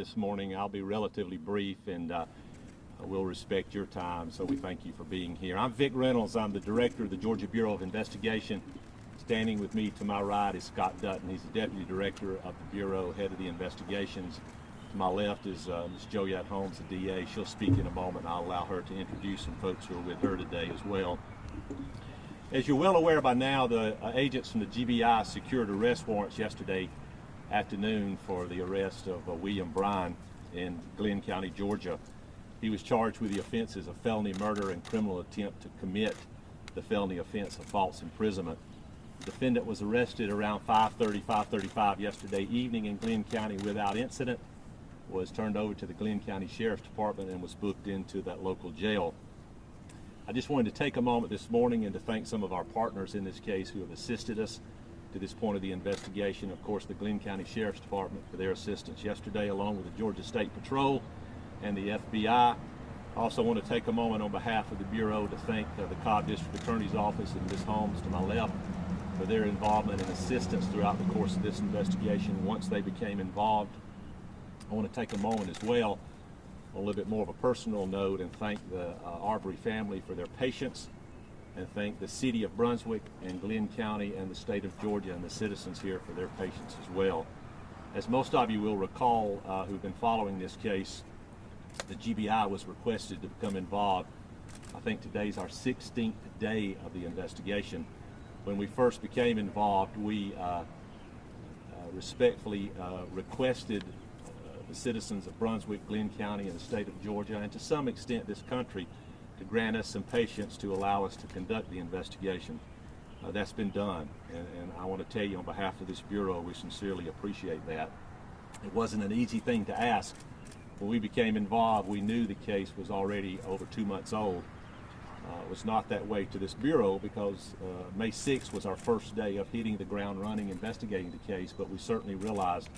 This morning I'll be relatively brief and we'll respect your time, so we thank you for being here. I'm Vic Reynolds. I'm the director of the Georgia Bureau of Investigation. Standing with me to my right is Scott Dutton. He's the deputy director of the Bureau, head of the investigations. To my left is Ms. Joyette Holmes, the DA. She'll speak in a moment. I'll allow her to introduce some folks who are with her today as well. As you're well aware by now, the agents from the GBI secured arrest warrants yesterday afternoon for the arrest of William Bryan in Glenn County, Georgia. He was charged with the offenses of felony murder and criminal attempt to commit the felony offense of false imprisonment. The defendant was arrested around 5:35 yesterday evening in Glenn County without incident, was turned over to the Glenn County Sheriff's Department and was booked into that local jail. I just wanted to take a moment this morning and to thank some of our partners in this case who have assisted us to this point of the investigation. Of course, the Glenn County Sheriff's Department for their assistance yesterday, along with the Georgia State Patrol and the FBI. I also want to take a moment on behalf of the Bureau to thank the Cobb District Attorney's Office and Ms. Holmes to my left for their involvement and assistance throughout the course of this investigation once they became involved. I want to take a moment as well on a little bit more of a personal note and thank the Arbery family for their patience, and thank the city of Brunswick and Glenn County and the state of Georgia and the citizens here for their patience as well. As most of you will recall who've been following this case, the GBI was requested to become involved. I think today's our 16th day of the investigation. When we first became involved, we respectfully requested the citizens of Brunswick, Glenn County, and the state of Georgia, and to some extent this country, to grant us some patience to allow us to conduct the investigation. That's been done, and I want to tell you on behalf of this Bureau, we sincerely appreciate that. It wasn't an easy thing to ask. When we became involved, we knew the case was already over 2 months old. It was not that way to this Bureau because May 6th was our first day of hitting the ground running, investigating the case, but we certainly realized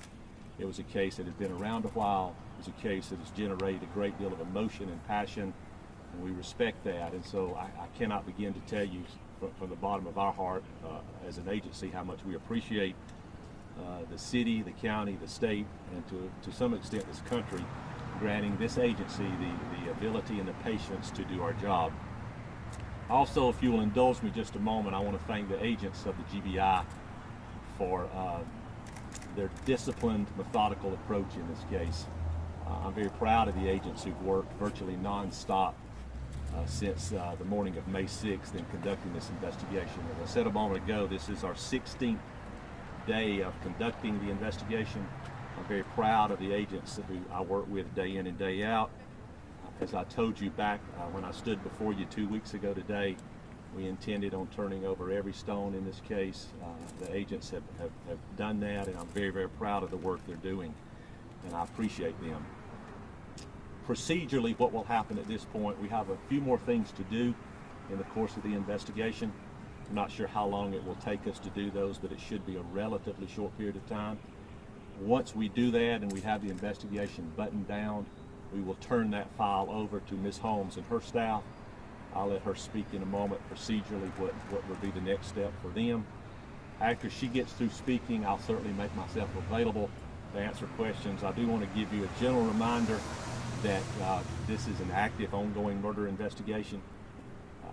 it was a case that had been around a while. It was a case that has generated a great deal of emotion and passion, and we respect that. And so I cannot begin to tell you from the bottom of our heart as an agency how much we appreciate the city, the county, the state, and to some extent this country granting this agency the ability and the patience to do our job. Also, if you will indulge me just a moment, I want to thank the agents of the GBI for their disciplined, methodical approach in this case. I'm very proud of the agents who've worked virtually non-stop since the morning of May 6th in conducting this investigation. As I said a moment ago, this is our 16th day of conducting the investigation. I'm very proud of the agents who I work with day in and day out. As I told you back when I stood before you 2 weeks ago today, we intended on turning over every stone in this case. The agents have done that, and I'm very, very proud of the work they're doing, and I appreciate them. Procedurally, what will happen at this point, we have a few more things to do in the course of the investigation. I'm not sure how long it will take us to do those, but it should be a relatively short period of time. Once we do that and we have the investigation buttoned down, we will turn that file over to Ms. Holmes and her staff. I'll let her speak in a moment procedurally what would be the next step for them. After she gets through speaking, I'll certainly make myself available to answer questions. I do want to give you a general reminder that this is an active, ongoing murder investigation.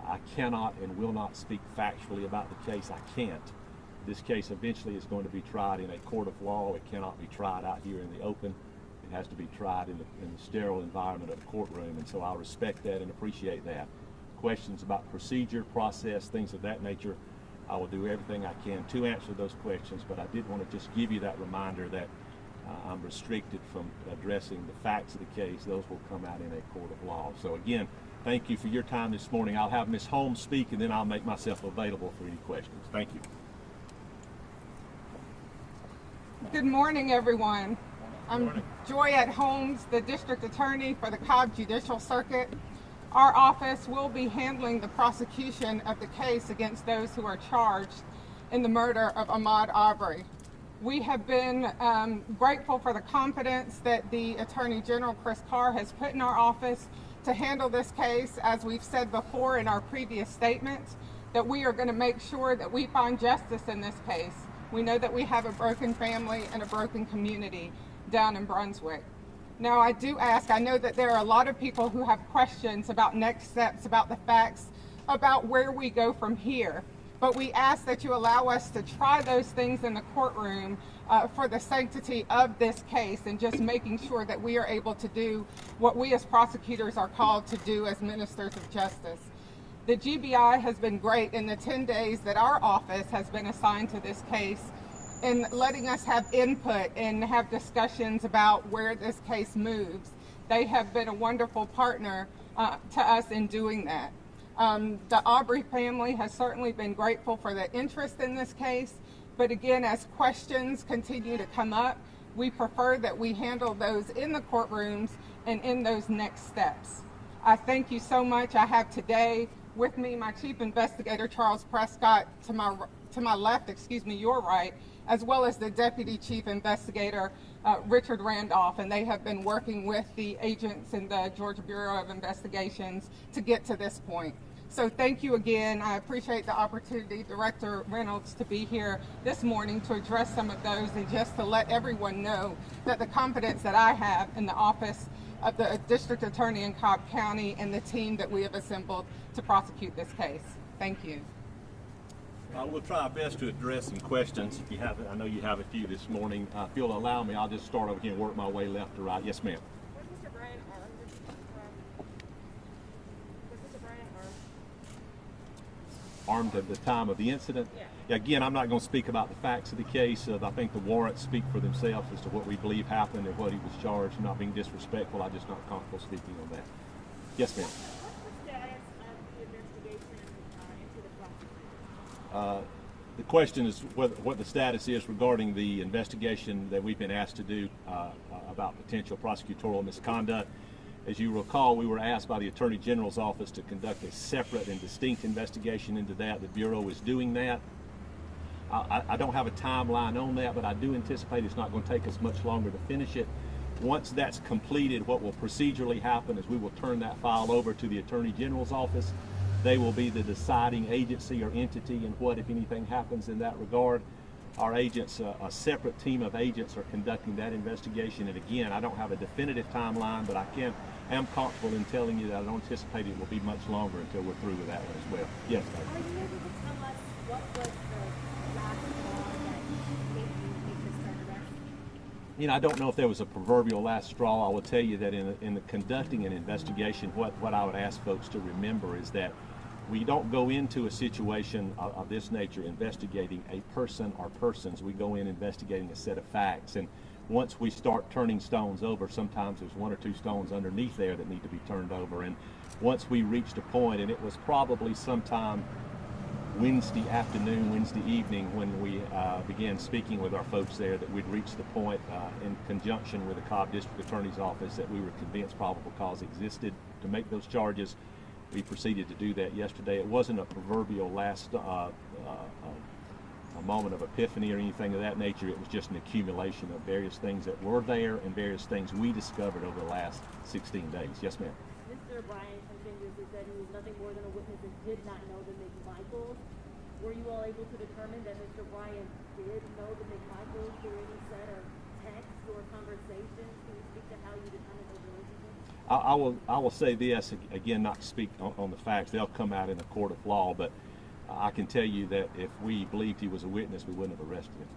I cannot and will not speak factually about the case. I can't. This case eventually is going to be tried in a court of law. It cannot be tried out here in the open. It has to be tried in the sterile environment of a courtroom, and so I respect that and appreciate that. Questions about procedure, process, things of that nature, I will do everything I can to answer those questions, but I did want to just give you that reminder that I'm restricted from addressing the facts of the case. Those will come out in a court of law. So again, thank you for your time this morning. I'll have Ms. Holmes speak, and then I'll make myself available for any questions. Thank you. Good morning, everyone. I'm Joyette Holmes, the District Attorney for the Cobb Judicial Circuit. Our office will be handling the prosecution of the case against those who are charged in the murder of Ahmaud Arbery. We have been grateful for the confidence that the Attorney General, Chris Carr, has put in our office to handle this case. As we've said before in our previous statements, that we are going to make sure that we find justice in this case. We know that we have a broken family and a broken community down in Brunswick. Now, I do ask, I know that there are a lot of people who have questions about next steps, about the facts, about where we go from here. But we ask that you allow us to try those things in the courtroom for the sanctity of this case and just making sure that we are able to do what we as prosecutors are called to do as ministers of justice. The GBI has been great in the 10 days that our office has been assigned to this case in letting us have input and have discussions about where this case moves. They have been a wonderful partner to us in doing that. The Arbery family has certainly been grateful for the interest in this case, but again, as questions continue to come up, we prefer that we handle those in the courtrooms and in those next steps. I thank you so much. I have today with me my Chief Investigator, Charles Prescott, to my left, your right, as well as the Deputy Chief Investigator, Richard Randolph, and they have been working with the agents in the Georgia Bureau of Investigations to get to this point. So thank you again. I appreciate the opportunity, Director Reynolds, to be here this morning to address some of those and just to let everyone know that the confidence that I have in the office of the District Attorney in Cobb County and the team that we have assembled to prosecute this case. Thank you. We'll try our best to address some questions. If you have, I know you have a few this morning. If you'll allow me, I'll just start over here and work my way left to right. Yes, ma'am. Was Mr. Bryant Armed at the time of the incident? Yeah. Again, I'm not going to speak about the facts of the case. I think the warrants speak for themselves as to what we believe happened and what he was charged. I'm not being disrespectful. I'm just not comfortable speaking on that. Yes, ma'am. What's the status of the investigation into the prosecution? The question is what the status is regarding the investigation that we've been asked to do about potential prosecutorial misconduct. As you recall, we were asked by the Attorney General's office to conduct a separate and distinct investigation into that. The Bureau is doing that. I don't have a timeline on that, but I do anticipate it's not going to take us much longer to finish it. Once that's completed, what will procedurally happen is we will turn that file over to the Attorney General's office. They will be the deciding agency or entity in what, if anything, happens in that regard. Our agents, a separate team of agents, are conducting that investigation. And again, I don't have a definitive timeline, but I am comfortable in telling you that I don't anticipate it will be much longer until we're through with that one as well. Yes, Dave. Are you able to tell us what was the last straw that made you make this turn around? You know, I don't know if there was a proverbial last straw. I will tell you that in the conducting an investigation, what I would ask folks to remember is that we don't go into a situation of this nature investigating a person or persons. We go in investigating a set of facts. And once we start turning stones over, sometimes there's one or two stones underneath there that need to be turned over. And once we reached a point, and it was probably sometime Wednesday afternoon, Wednesday evening, when we began speaking with our folks there, that we'd reached the point in conjunction with the Cobb District Attorney's Office that we were convinced probable cause existed to make those charges. We proceeded to do that yesterday. It wasn't a proverbial last a moment of epiphany or anything of that nature. It was just an accumulation of various things that were there and various things we discovered over the last 16 days. Yes, ma'am. Mr. Bryant continues to say he was nothing more than a witness and did not know the McMichaels. Were you all able to determine that Mr. Bryant did know the McMichaels through any set of texts or conversations? Can you speak to how you determined those relationships? I will say this, again, not to speak on the facts. They'll come out in a court of law, but I can tell you that if we believed he was a witness, we wouldn't have arrested him.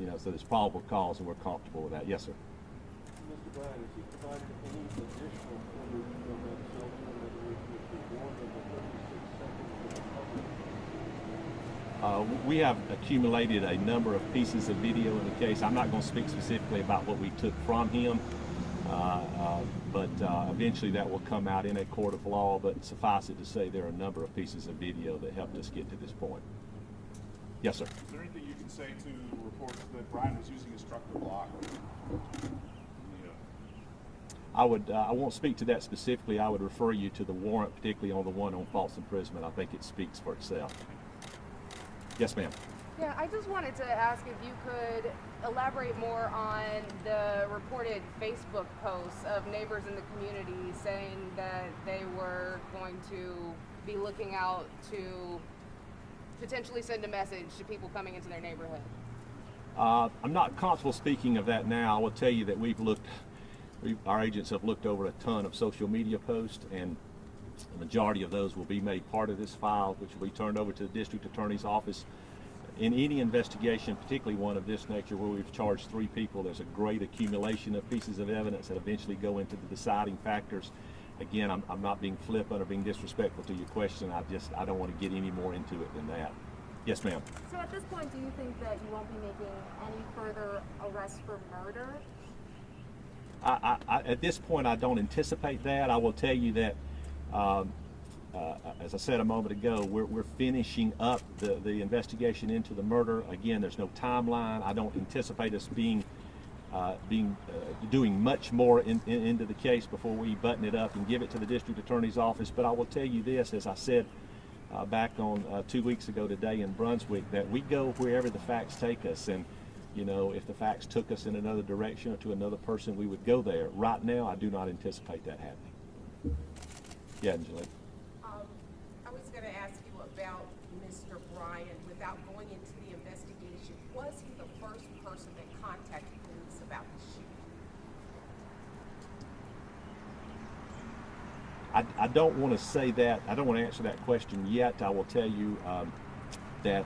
You know, so there's probable cause, and we're comfortable with that. Yes, sir. Mr. Bryant, has he provided any additional footage from that cell phone that was more than the 36 seconds? We have accumulated a number of pieces of video in the case. I'm not going to speak specifically about what we took from him, but eventually that will come out in a court of law. But suffice it to say, there are a number of pieces of video that helped us get to this point. Yes, sir. Is there anything you can say to reports that Brian was using a structural block? I won't speak to that specifically. I would refer you to the warrant, particularly on the one on false imprisonment. I think it speaks for itself. Yes, ma'am. Yeah, I just wanted to ask if you could elaborate more on the reported Facebook posts of neighbors in the community saying that they were going to be looking out to potentially send a message to people coming into their neighborhood. I'm not comfortable speaking of that now. I will tell you that our agents have looked over a ton of social media posts, and the majority of those will be made part of this file, which will be turned over to the district attorney's office. In any investigation, particularly one of this nature where we've charged 3 people, there's a great accumulation of pieces of evidence that eventually go into the deciding factors. Again, I'm not being flippant or being disrespectful to your question. I don't want to get any more into it than that. Yes, ma'am. So at this point, do you think that you won't be making any further arrests for murder? At this point, I don't anticipate that. I will tell you that, as I said a moment ago, we're finishing up the investigation into the murder. Again, there's no timeline. I don't anticipate us doing much more into the case before we button it up and give it to the district attorney's office. But I will tell you this, as I said back on 2 weeks ago today in Brunswick, that we go wherever the facts take us. And you know, if the facts took us in another direction or to another person, we would go there. Right now, I do not anticipate that happening. Yeah, Angelique. I was going to ask you about Mr. Bryan. Without going into the investigation, was he the first person that contacted police about the shooting? I don't want to say that. I don't want to answer that question yet. I will tell you that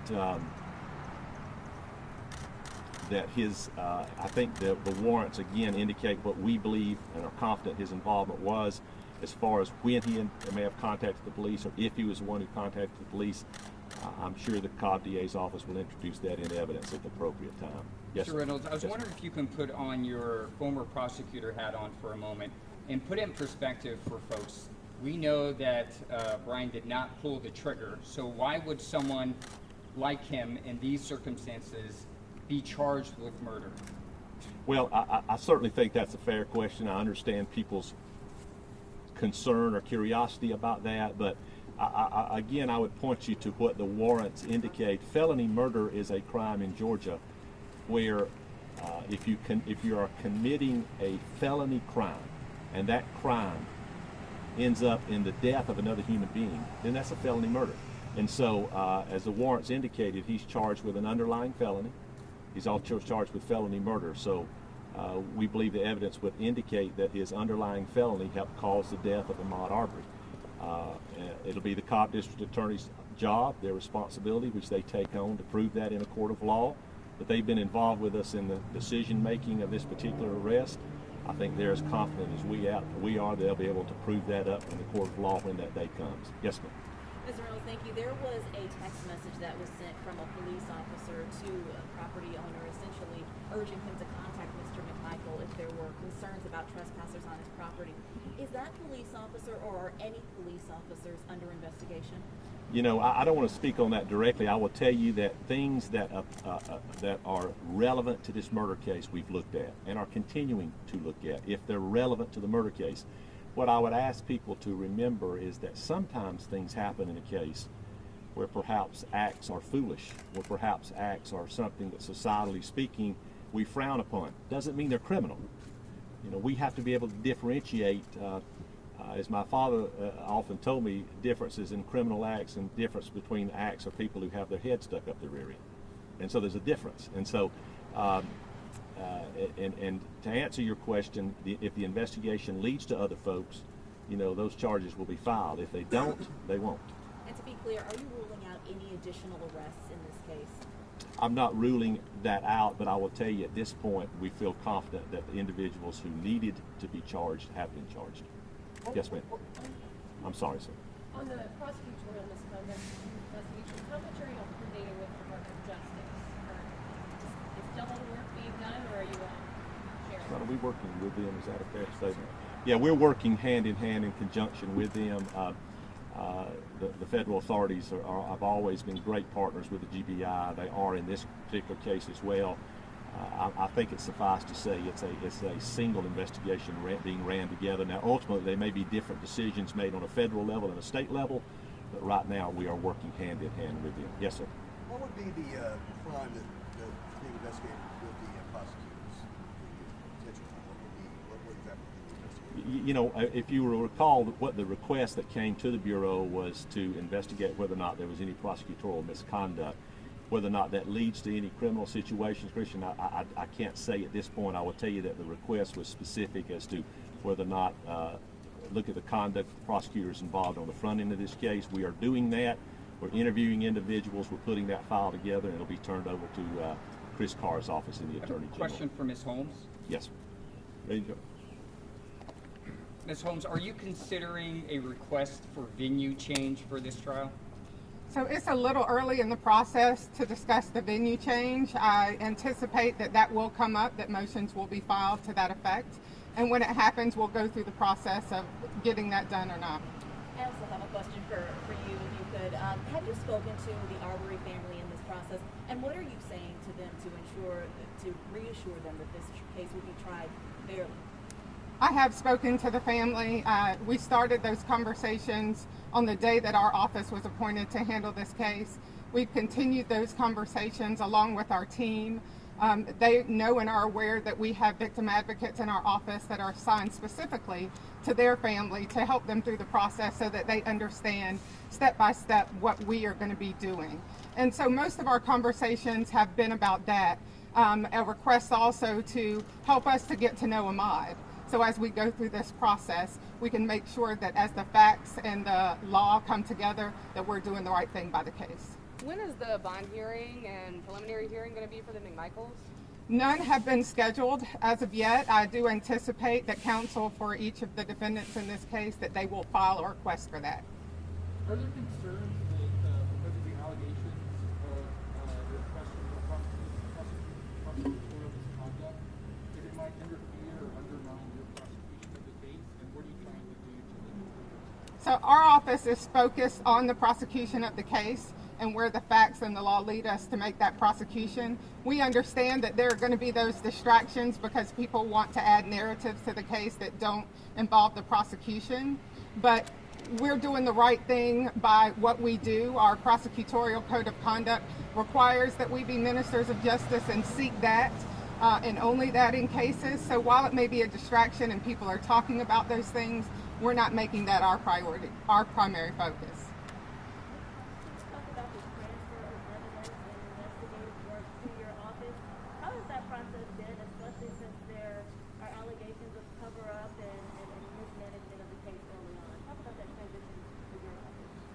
his, I think the warrants again indicate what we believe and are confident his involvement was. As far as when he may have contacted the police, or if he was the one who contacted the police, I'm sure the Cobb DA's office will introduce that in evidence at the appropriate time. Yes, Mr. Reynolds, I was wondering if you can put on your former prosecutor hat on for a moment and put it in perspective for folks. We know that Bryan did not pull the trigger, so why would someone like him in these circumstances be charged with murder? Well, I certainly think that's a fair question. I understand people's concern or curiosity about that, but again, I would point you to what the warrants indicate. Felony murder is a crime in Georgia where if you are committing a felony crime and that crime ends up in the death of another human being, then that's a felony murder. And so, as the warrants indicated, he's charged with an underlying felony. He's also charged with felony murder. So we believe the evidence would indicate that his underlying felony helped cause the death of Ahmaud Arbery. It'll be the Cobb District Attorney's job, their responsibility, which they take on to prove that in a court of law. But they've been involved with us in the decision making of this particular arrest. I think they're as confident as we are. They'll be able to prove that up in the court of law when that day comes. Yes, ma'am. Mr. Reynolds, thank you. There was a text message that was sent from a police officer to a property owner, essentially urging him to contact Mr. McMichael if there were concerns about trespassers on his property. Is that police officer, or are any police officers under investigation? You know, I don't want to speak on that directly. I will tell you that things that are relevant to this murder case we've looked at and are continuing to look at, if they're relevant to the murder case. What I would ask people to remember is that sometimes things happen in a case where perhaps acts are foolish, or perhaps acts are something that societally speaking we frown upon. Doesn't mean they're criminal. You know, we have to be able to differentiate, as my father often told me, differences in criminal acts and difference between acts of people who have their head stuck up their rear end. And so there's a difference. And so, and to answer your question, if the investigation leads to other folks, you know, those charges will be filed. If they don't, they won't. And to be clear, are you ruling out any additional arrests in this case? I'm not ruling that out, but I will tell you at this point, we feel confident that the individuals who needed to be charged have been charged. Yes, ma'am. I'm sorry, sir. On the prosecutorial misconduct investigation, how much are you coordinating with the Department of Justice? Is double the work being done, or are you sharing? Are we working with them? Is that a fair statement? Yeah, we're working hand in hand in conjunction with them. The federal authorities have always been great partners with the GBI. They are in this particular case as well. I think it's suffice to say it's a single investigation being ran together. Now, ultimately, there may be different decisions made on a federal level and a state level, but right now we are working hand in hand with them. Yes, sir. What would be the crime that's being investigated with the prosecutors? What would exactly be the investigation? You know, if you will recall, what the request that came to the Bureau was to investigate whether or not there was any prosecutorial misconduct. Whether or not that leads to any criminal situations, Christian, I can't say at this point. I will tell you that the request was specific as to whether or not look at the conduct of the prosecutors involved on the front end of this case. We are doing that. We're interviewing individuals. We're putting that file together, and it'll be turned over to Chris Carr's office in the Attorney General. Question for Ms. Holmes. Yes. Ready to go. Ms. Holmes, are you considering a request for venue change for this trial? So it's a little early in the process to discuss the venue change. I anticipate that that will come up, that motions will be filed to that effect. And when it happens, we'll go through the process of getting that done or not. I also have a question for you, if you could. Have you spoken to the Arbery family in this process? And what are you saying to them to reassure them that this case will be tried fairly? I have spoken to the family. We started those conversations on the day that our office was appointed to handle this case. We've continued those conversations along with our team. They know and are aware that we have victim advocates in our office that are assigned specifically to their family to help them through the process so that they understand step by step what we are going to be doing. And so most of our conversations have been about that. A request also to help us to get to know Ahmaud. So as we go through this process, we can make sure that as the facts and the law come together, that we're doing the right thing by the case. When is the bond hearing and preliminary hearing going to be for the McMichaels? None have been scheduled as of yet. I do anticipate that counsel for each of the defendants in this case, that they will file a request for that. Are there concerns that because of the allegations of the prosecutorial misconduct, that it might interfere or undermine your prosecution of the case? And what are you trying to do to limit that? So our office is focused on the prosecution of the case and where the facts and the law lead us to make that prosecution. We understand that there are going to be those distractions because people want to add narratives to the case that don't involve the prosecution. But we're doing the right thing by what we do. Our prosecutorial code of conduct requires that we be ministers of justice and seek that and only that in cases. So while it may be a distraction and people are talking about those things, we're not making that our priority, our primary focus.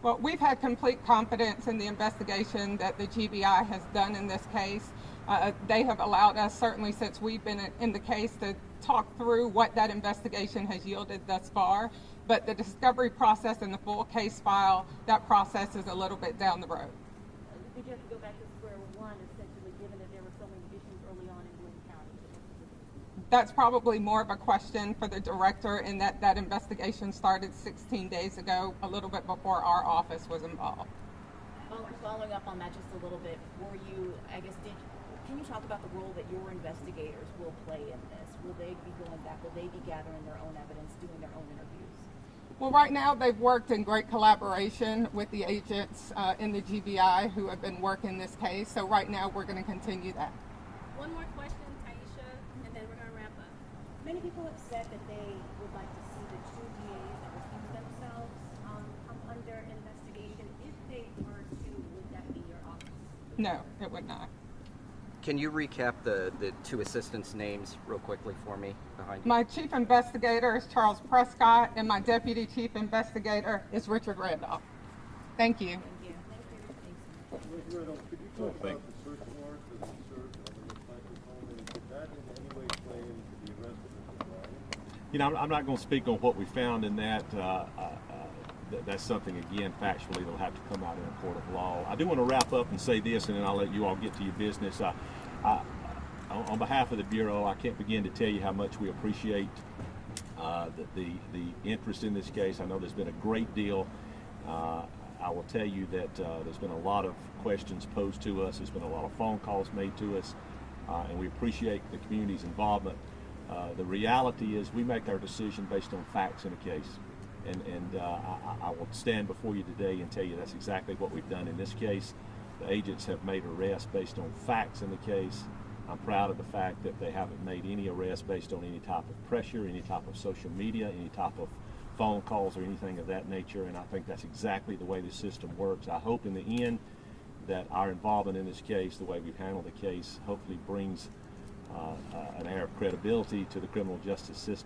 Well, we've had complete confidence in the investigation that the GBI has done in this case. They have allowed us, certainly since we've been in the case, to talk through what that investigation has yielded thus far. But the discovery process and the full case file, that process is a little bit down the road. Did you have to go back to square one, essentially, given that there were so many issues early on in Boone County? That's probably more of a question for the director, in that that investigation started 16 days ago, a little bit before our office was involved. Following up on that just a little bit, can you talk about the role that your investigators will play in this? Will they be going back? Will they be gathering their own evidence, doing their own interviews? Well, right now they've worked in great collaboration with the agents in the GBI who have been working this case. So right now we're going to continue that. One more question, Taisha, and then we're going to wrap up. Many people have said that they would like to see the two DAs that recuse themselves come under investigation. If they were to, would that be your office? No, it would not. Can you recap the two assistants' names real quickly for me behind you? My chief investigator is Charles Prescott, and my deputy chief investigator is Richard Randolph. Thank you. Thank you. Mr. Randolph, could you talk about the search warrant that was served on the McMichael's home, and did that in any way play into the arrest of Mr. Bryan? You know, I'm not going to speak on what we found in that. That's something, again, factually, that'll have to come out in a court of law. I do want to wrap up and say this, and then I'll let you all get to your business. On behalf of the Bureau, I can't begin to tell you how much we appreciate the interest in this case. I know there's been a great deal. I will tell you that there's been a lot of questions posed to us. There's been a lot of phone calls made to us, and we appreciate the community's involvement. The reality is we make our decision based on facts in a case. And I will stand before you today and tell you that's exactly what we've done in this case. The agents have made arrests based on facts in the case. I'm proud of the fact that they haven't made any arrests based on any type of pressure, any type of social media, any type of phone calls or anything of that nature, and I think that's exactly the way the system works. I hope in the end that our involvement in this case, the way we've handled the case, hopefully brings an air of credibility to the criminal justice system.